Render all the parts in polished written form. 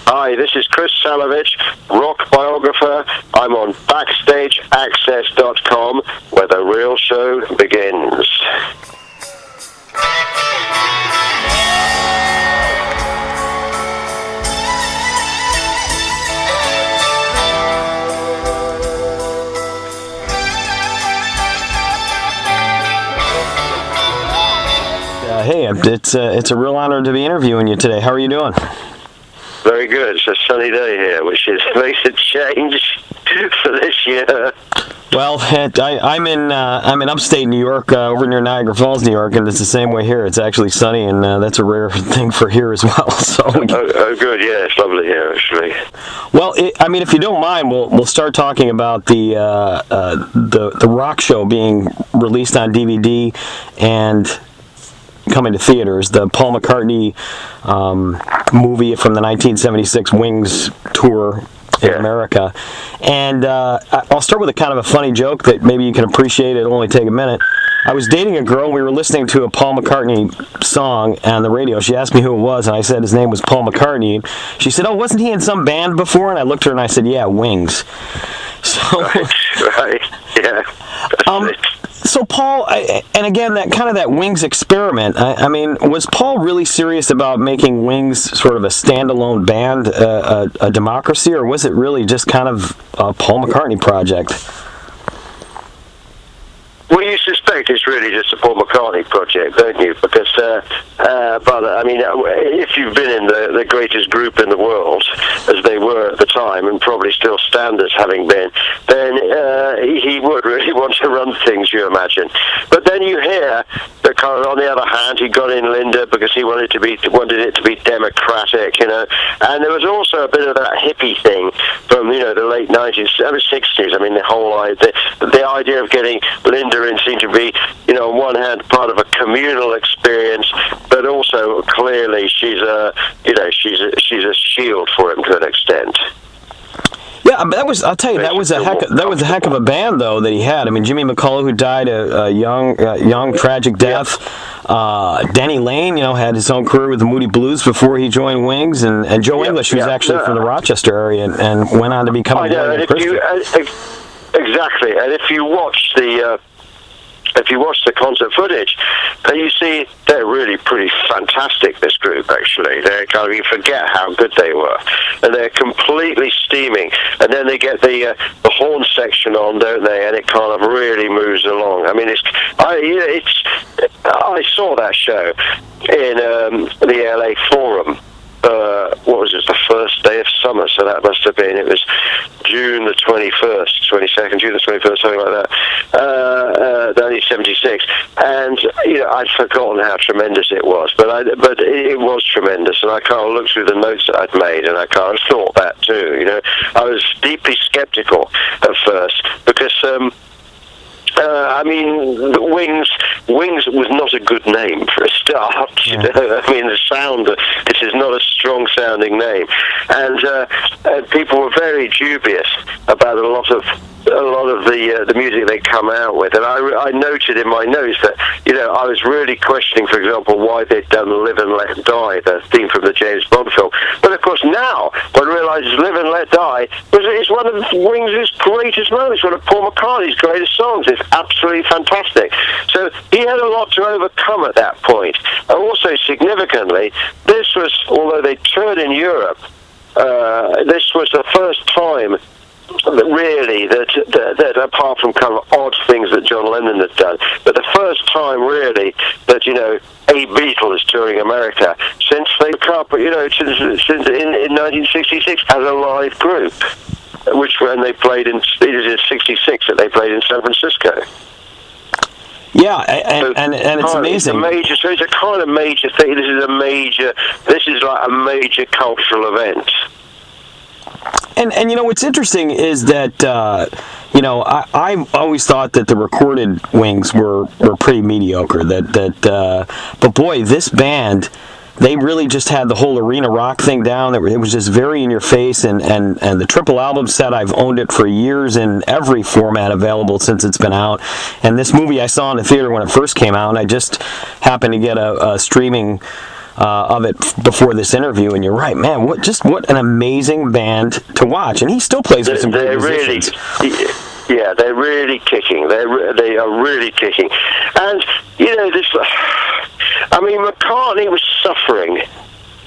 Hi, this is Chris Salewicz, rock biographer. I'm on BackstageAxxess.com, where the real show begins. Hey, it's a real honor to be interviewing you today. How are you doing? Very good. It's a sunny day here, which makes a change for this year. Well, I'm in upstate New York, over near Niagara Falls, New York, and it's the same way here. It's actually sunny, and that's a rare thing for here as well. So. Oh, good. Yeah, it's lovely here, actually. Well, if you don't mind, we'll start talking about the rock show being released on DVD and coming to theaters, the Paul McCartney movie from the 1976 Wings tour in America. And I'll start with a kind of a funny joke that maybe you can appreciate. It'll only take a minute. I was dating a girl. We were listening to a Paul McCartney song on the radio. She asked me who it was, and I said his name was Paul McCartney. She said, "Oh, wasn't he in some band before?" And I looked at her and I said, "Yeah, Wings." So, right. Yeah. So Paul, and again, that Wings experiment. I mean, was Paul really serious about making Wings sort of a standalone band, a democracy, or was it really just kind of a Paul McCartney project? Well, you suspect it's really just a Paul McCartney project, don't you? Because, if you've been in the greatest group in the world, as they were at the time, and probably still stand as having been, then he would really want to run things, you imagine. But then you hear that, kind of, on the other hand, he got in Linda because he wanted it to be democratic, you know. And there was also a bit of that hippie thing from, the late 60s. I mean, the whole the idea of getting Linda in seemed to be, on one hand, part of a communal experience, but also clearly she's a shield for him to an extent. Yeah, I'll tell you, that was a heck of a band though that he had. I mean, Jimmy McCullough, who died a young tragic death. Denny Lane, had his own career with the Moody Blues before he joined Wings, and Joe English, who's actually from the Rochester area and went on to become a Christian. Exactly, and if you watch the concert footage, you see they're really pretty fantastic, this group, actually. You forget how good they were. And they're completely steaming. And then they get the horn section on, don't they? And it kind of really moves along. I mean, I saw that show in the LA Forum. What was it, the first day of summer, so that must have been, it was June the 21st, 22nd, June the 21st, something like that, 1976, and, I'd forgotten how tremendous it was, but it was tremendous, and I kind of looked through the notes that I'd made, and I kind of thought that too, I was deeply skeptical at first, because, Wings was not a good name for a start. The sound. This is not a strong sounding name, and people were very dubious about a lot of the music they come out with. And I noted in my notes that I was really questioning, for example, why they'd done "Live and Let Die," the theme from the James Bond film. But of course, now one realizes "Live and Let Die" is one of Wings' greatest moments, one of Paul McCartney's greatest songs. It's absolutely fantastic. So he had a lot to overcome at that point. Also, significantly, this was, although they toured in Europe, this was the first time really that apart from kind of odd things that John Lennon had done, but the first time really that a Beatle is touring America since they broke up, since in 1966 as a live group, which when they played in 66 that they played in San Francisco. Yeah, and it's amazing. So it's a kind of major thing. This is like a major cultural event. And what's interesting is that I always thought that the recorded Wings were pretty mediocre. But boy, this band, they really just had the whole arena rock thing down. It was just very in your face, and the triple album set, I've owned it for years in every format available since it's been out. And this movie I saw in the theater when it first came out, and I just happened to get a streaming of it before this interview, and you're right, man. What an amazing band to watch, and he still plays with some great musicians. Yeah, they're really kicking. They are really kicking, and this. I mean, McCartney was suffering.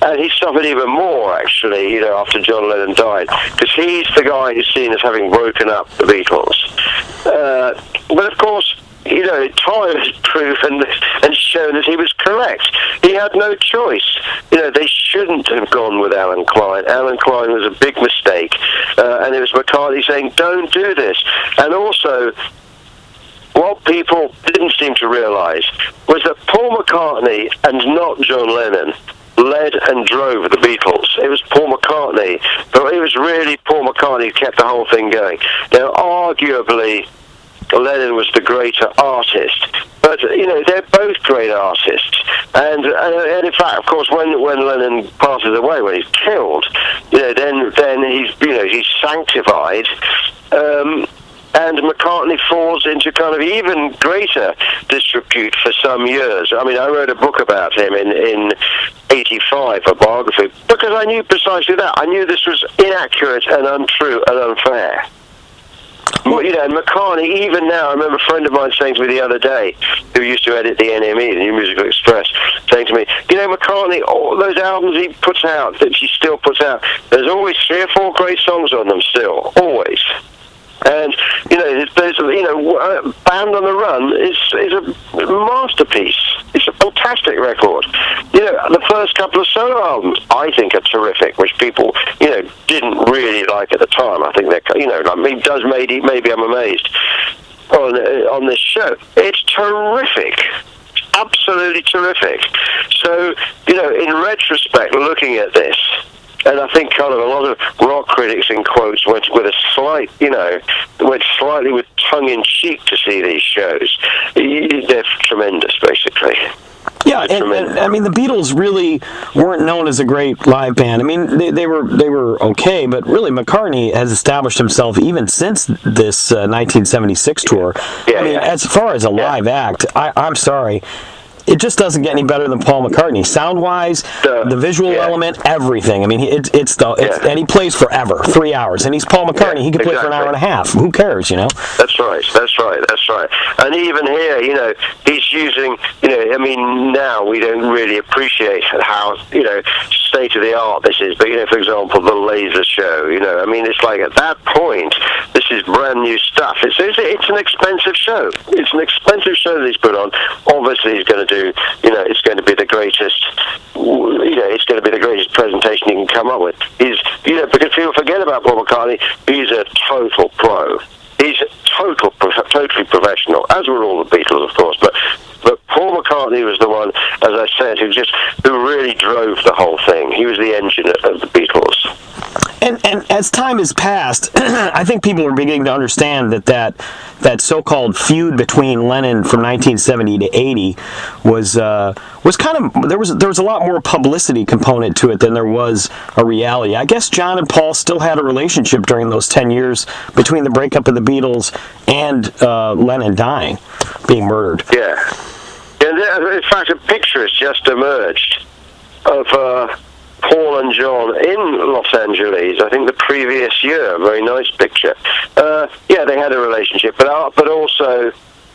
And he suffered even more, actually, after John Lennon died, because he's the guy who's seen as having broken up the Beatles. But of course, time has proven and shown that he was correct. He had no choice. They shouldn't have gone with Alan Klein. Alan Klein was a big mistake, and it was McCartney saying, "Don't do this." And also, what people didn't seem to realise was that Paul McCartney and not John Lennon led and drove the Beatles. It was Paul McCartney, but it was really Paul McCartney who kept the whole thing going. Now, arguably, Lennon was the greater artist, but they're both great artists. And in fact, of course, when Lennon passes away, when he's killed, then he's sanctified. And McCartney falls into kind of even greater disrepute for some years. I mean, I wrote a book about him in 85, a biography, because I knew precisely that. I knew this was inaccurate and untrue and unfair. And McCartney, even now, I remember a friend of mine saying to me the other day, who used to edit the NME, the New Musical Express, saying to me, McCartney, all those albums he puts out, that he still puts out, there's always 3 or 4 great songs on them still, always. And there's Band on the Run is a masterpiece. It's a fantastic record. The first couple of solo albums I think are terrific, which people didn't really like at the time. I think they're maybe I'm amazed on this show. It's terrific. Absolutely terrific. So in retrospect, looking at this. And I think kind of a lot of rock critics, in quotes, went with a slight, went slightly with tongue-in-cheek to see these shows. They're tremendous, basically. Yeah, and I mean, the Beatles really weren't known as a great live band. I mean, they were okay, but really McCartney has established himself even since this 1976 tour. Yeah, as far as a live act, I'm sorry. It just doesn't get any better than Paul McCartney. Sound-wise, the visual element, everything. I mean, and he plays forever, 3 hours. And he's Paul McCartney. He can play for an hour and a half. Who cares, That's right. And even here, he's using, now we don't really appreciate how, state-of-the-art this is. But, for example, the laser show, it's like at that point, this is brand new stuff. It's an expensive show. It's an expensive show that he's put on. Obviously, he's going to do, it's going to be the greatest, it's going to be the greatest presentation he can come up with. Because people forget about Paul McCartney, he's a total pro. He's totally professional, as were all the Beatles, of course, but Paul McCartney was the one, as I said, who really drove the whole thing. He was the engine of the Beatles. And as time has passed, I think people are beginning to understand that so-called feud between Lennon from 1970 to 80 was kind of there was a lot more publicity component to it than there was a reality. I guess John and Paul still had a relationship during those 10 years between the breakup of the Beatles and Lennon dying, being murdered. Yeah. In fact, a picture has just emerged of Paul and John in Los Angeles, I think the previous year. A very nice picture. They had a relationship, but also,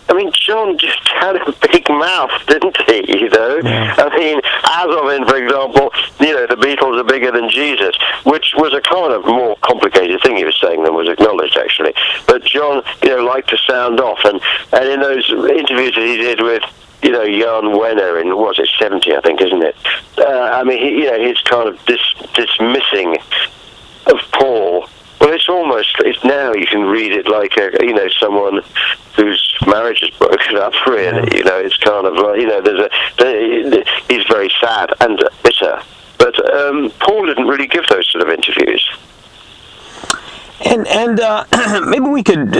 I mean, John just had a big mouth, didn't he? Yeah. I mean, as of in, for example, the Beatles are bigger than Jesus, which was a kind of more complicated thing he was saying than was acknowledged, actually. But John, liked to sound off, and in those interviews that he did with Jan Wenner in, 70, I think, isn't it? He's kind of dismissing of Paul. Well, it's now you can read it like someone whose marriage is broken up, really. It's kind of like, he's very sad and bitter. But Paul didn't really give those sort of interviews. And maybe we could,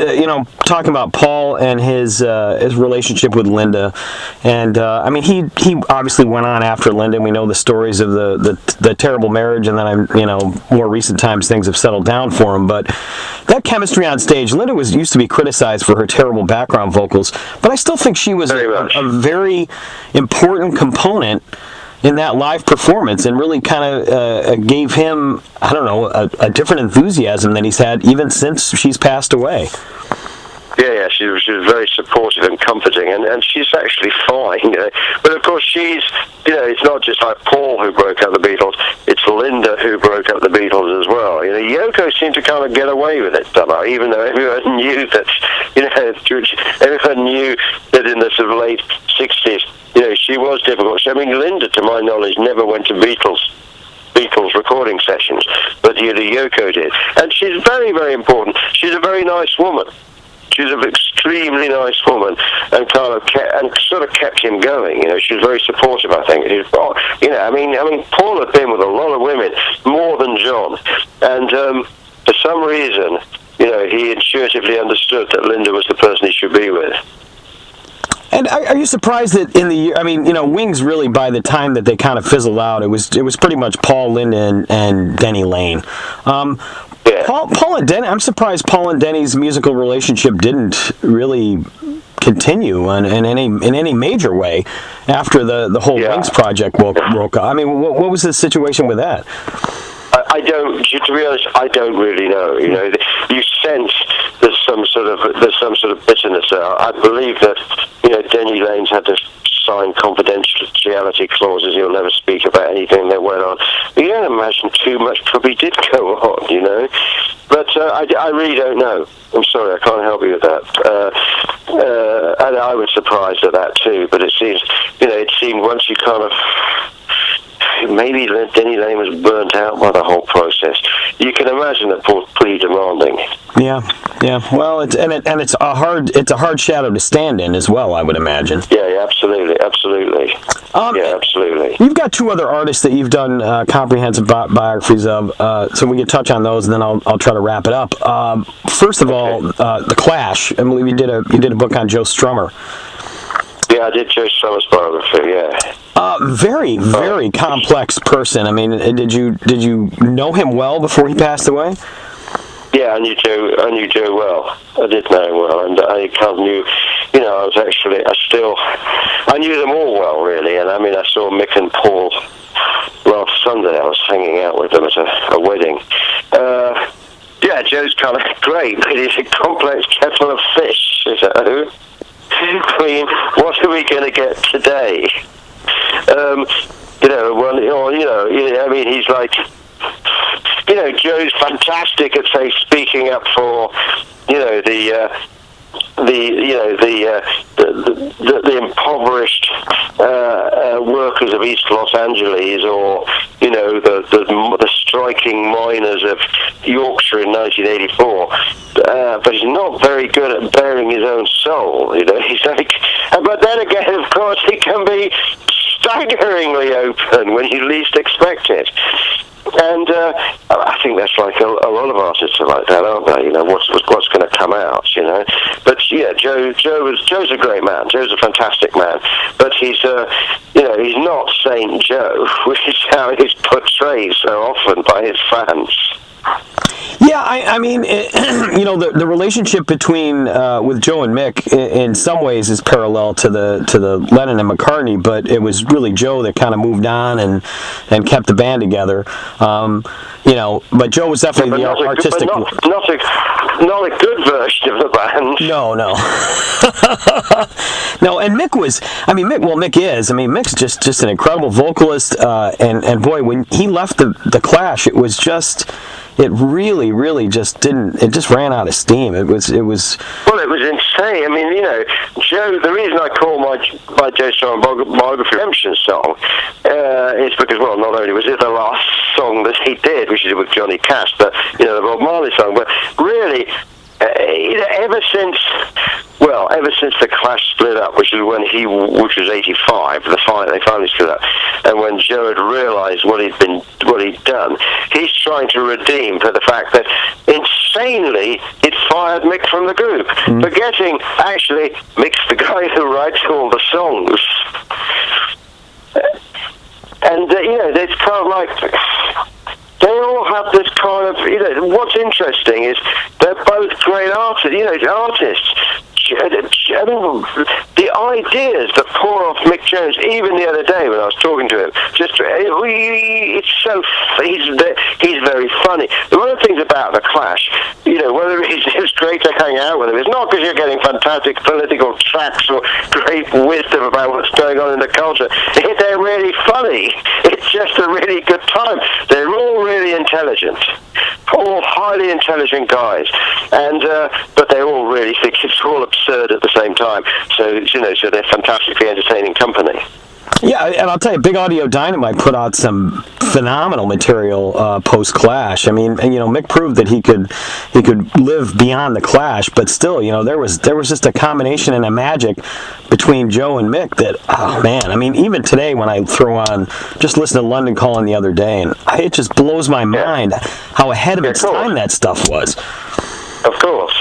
talk about Paul and his relationship with Linda. And he obviously went on after Linda. We know the stories of the terrible marriage, and then more recent times things have settled down for him. But that chemistry on stage, Linda used to be criticized for her terrible background vocals, but I still think she was a very important component in that live performance, and really kind of gave him, I don't know, a different enthusiasm than he's had even since she's passed away. Yeah, she was very supportive and comforting, and she's actually fine. But of course, it's not just like Paul who broke up the Beatles; it's Linda who broke up the Beatles as well. Yoko seemed to kind of get away with it somehow, even though everyone knew that, everyone knew that in the sort of late '60s, she was difficult. I mean, Linda, to my knowledge, never went to Beatles recording sessions, but Yoko did, and she's very, very important. She's a very nice woman. She's an extremely nice woman, and sort of kept him going. She was very supportive, I think. I mean, Paul had been with a lot of women, more than John, and for some reason, he intuitively understood that Linda was the person he should be with. And are you surprised that in the year? I mean, Wings really, by the time that they kind of fizzled out, it was pretty much Paul, Linda, and Denny Lane. Yeah. Paul and Denny. I'm surprised Paul and Denny's musical relationship didn't really continue in any major way after the whole Wings project broke up. I mean, what was the situation with that? I don't. To be honest, I don't really know. You sense there's some sort of bitterness there. I believe that Denny Lane's had to sign confidentiality clauses. He'll never speak about anything that went on. You don't imagine too much probably did go on, But I really don't know. I'm sorry, I can't help you with that. And I was surprised at that too. But it seemed once you kind of. Maybe Denny Lane was burnt out by the whole process. You can imagine that Paul's pretty demanding. Yeah. Well, it's a hard shadow to stand in as well, I would imagine. Yeah, absolutely. Yeah, absolutely. You've got two other artists that you've done comprehensive biographies of, so we can touch on those, and then I'll try to wrap it up. First of all, The Clash. I believe you did a book on Joe Strummer. Yeah, I did Joe Strummer's biography. Yeah. Very, very complex person. I mean, did you know him well before he passed away? Yeah, I knew Joe well. I did know him well, and I kind of knew, I knew them all well, really. And I mean, I saw Mick and Paul last Sunday. I was hanging out with them at a wedding. Yeah, Joe's kind of great, but he's a complex kettle of fish. I mean, what are we going to get today? I mean, he's like, Joe's fantastic at, say, speaking up for, the impoverished workers of East Los Angeles, or the striking miners of Yorkshire in 1984. But he's not very good at bearing his own soul. He's like, but then again, of course, he can be staggeringly open when you least expect it. And I think that's like a lot of artists are like that, aren't they? What's going to come out, But yeah, Joe's a great man. Joe's a fantastic man. But he's he's not Saint Joe, which is how he's portrayed so often by his fans. Yeah, I mean, the relationship between with Joe and Mick in some ways is parallel to the Lennon and McCartney, but it was really Joe that kind of moved on and kept the band together. But Joe was definitely the artistic. Not a good version of the band. No. No, and Mick is. I mean, Mick's just an incredible vocalist, and boy, when he left the Clash, it was just. It really just didn't. It just ran out of steam. It was. Well, it was insane. I mean, Joe. The reason I call my Joe Strummer biography Redemption song is because, well, not only was it the last song that he did, which is with Johnny Cash, but the Bob Marley song, but really. Ever since the Clash split up, which was 85, they finally split up, and when Joe had realised what he'd done, he's trying to redeem for the fact that insanely he'd fired Mick from the group, forgetting actually Mick's the guy who writes all the songs, and it's kind of like. They all have this kind of, what's interesting is they're both great artists, the ideas that pour off Mick Jones, even the other day when I was talking to him, he's very funny. One of the things about the Clash, whether it's great to hang out with him, it's not because you're getting fantastic political tracks or great wisdom about what's going on in the culture. They're really funny. It's just a really good time. They're all really intelligent, all highly intelligent guys, and but they all really think it's all absurd at the same time. So so they're fantastically entertaining company. Yeah, and I'll tell you, Big Audio Dynamite put out some phenomenal material post-Clash. I mean, and Mick proved that he could live beyond the Clash, but still, there was just a combination and a magic between Joe and Mick that, oh man, I mean, even today when I throw on, just listen to London Calling the other day, and it just blows my mind how ahead of its time that stuff was. Of course.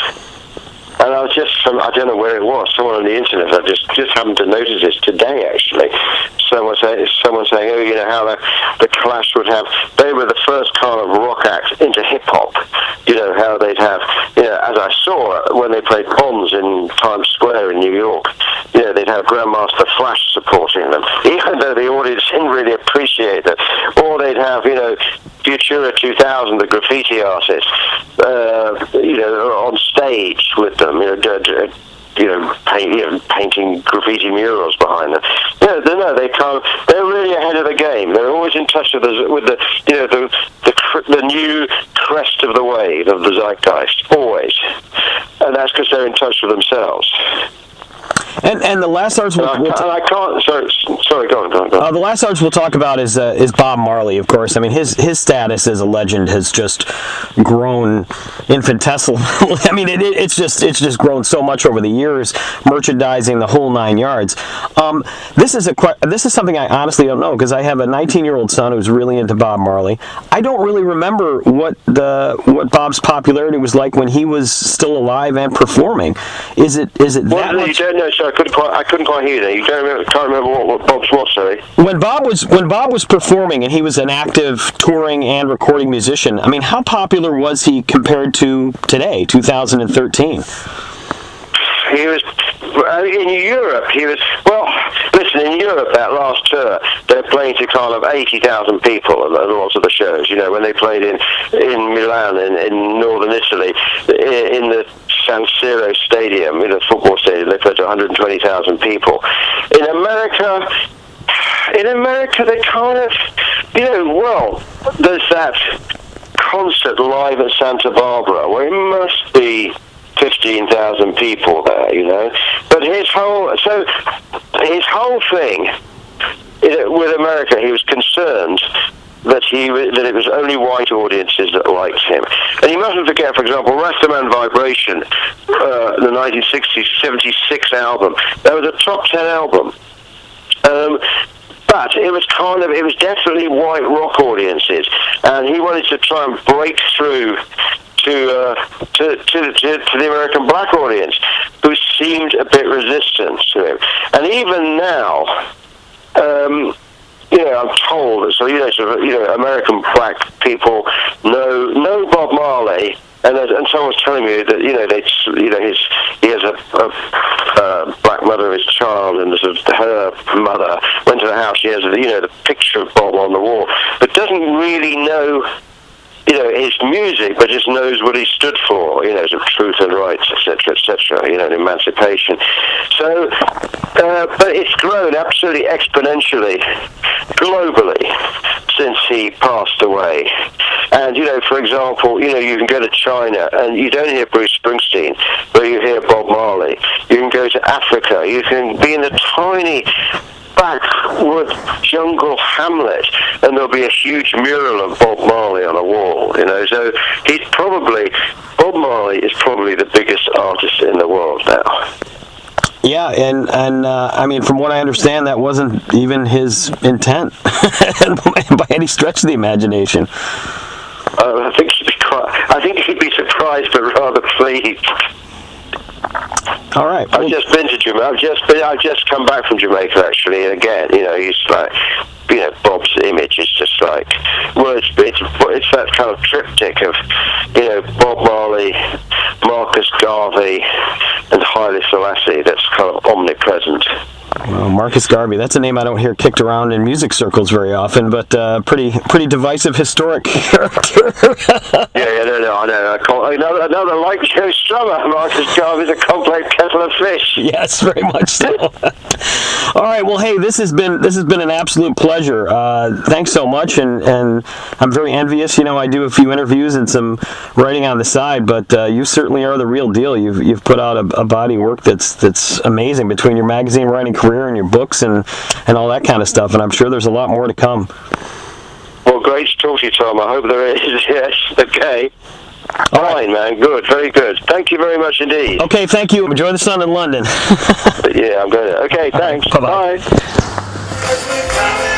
And I was I don't know where it was, someone on the internet, I just happened to notice this today, actually. Someone saying, how the Clash would have, they were the first kind of rock act into hip-hop. How they'd have, as I saw when they played Bonds in Times Square in New York, they'd have Grandmaster Flash supporting them, even though the audience didn't really appreciate that. Or they'd have, Futura 2000, the graffiti artist, on stage with them, painting graffiti murals behind them. They're really ahead of the game. They're always in touch with the new crest of the wave of the zeitgeist, always, and that's because they're in touch with themselves. And the last artist Sorry, go on. The last artist we'll talk about is Bob Marley, of course. I mean, his status as a legend has just grown infinitesimal. I mean, it's just grown so much over the years, merchandising the whole 9 yards. This is something I honestly don't know, because I have a 19-year-old son who's really into Bob Marley. I don't really remember what Bob's popularity was like when he was still alive and performing. Is it that much? You don't know. So I couldn't quite hear that. You can't remember what Bob's was, sorry. When Bob was performing and he was an active touring and recording musician, I mean, how popular was he compared to today, 2013? He was in Europe. In Europe that last tour, they're playing to kind of 80,000 people at lots of the shows. When they played in Milan, in northern Italy, in the San Siro Stadium, the football stadium, they played to 120,000 people. In America, they kind of, there's that concert live at Santa Barbara where it must be 15,000 people there, But his whole thing with America, he was concerned that it was only white audiences that liked him. And you mustn't forget, for example, Rastaman Vibration, the 1960s, 76 album, that was a top 10 album. But it was definitely white rock audiences, and he wanted to try and break through to the American black audience, who seemed a bit resistant to him. And even now, I'm told that American black people know Bob Marley, and someone's telling me that he has a black mother of his child, and her mother went to the house. She has the picture of Bob on the wall, but doesn't really know his music, but just knows what he stood for, sort of truth and rights, etc., and emancipation. So, but it's grown absolutely exponentially, globally, since he passed away. And, for example, you can go to China, and you don't hear Bruce Springsteen, but you hear Bob Marley. You can go to Africa, you can be in a tiny backwood jungle hamlet, and there'll be a huge mural of Bob Marley on a wall, so Bob Marley is probably the biggest artist in the world now. Yeah, and I mean, from what I understand, that wasn't even his intent by any stretch of the imagination. I think he'd be surprised, but rather pleased. All right. I've just been to Jamaica. I've just come back from Jamaica, actually. And again, he's like, Bob's image is just like, well, it's that kind of triptych of, Bob Marley, Marcus Garvey, and Haile Selassie that's kind of omnipresent. Well, Marcus Garvey, that's a name I don't hear kicked around in music circles very often, but pretty divisive historic character. No, I know. Another like Joe Strummer, Marcus Garvey's a complex kettle of fish. Yes, very much so. All right, well, hey, this has been an absolute pleasure. Thanks so much, and I'm very envious. I do a few interviews and some writing on the side, but you certainly are the real deal. You've put out a body of work that's amazing between your magazine writing career and your books and all that kind of stuff, and I'm sure there's a lot more to come. Well, great to talk to you, Tom. I hope there is. Yes. Okay. Fine, man. Good. Very good. Thank you very much indeed. Okay, thank you. Enjoy the sun in London. Yeah, I'm going to. Okay, thanks. Right, bye-bye. Bye.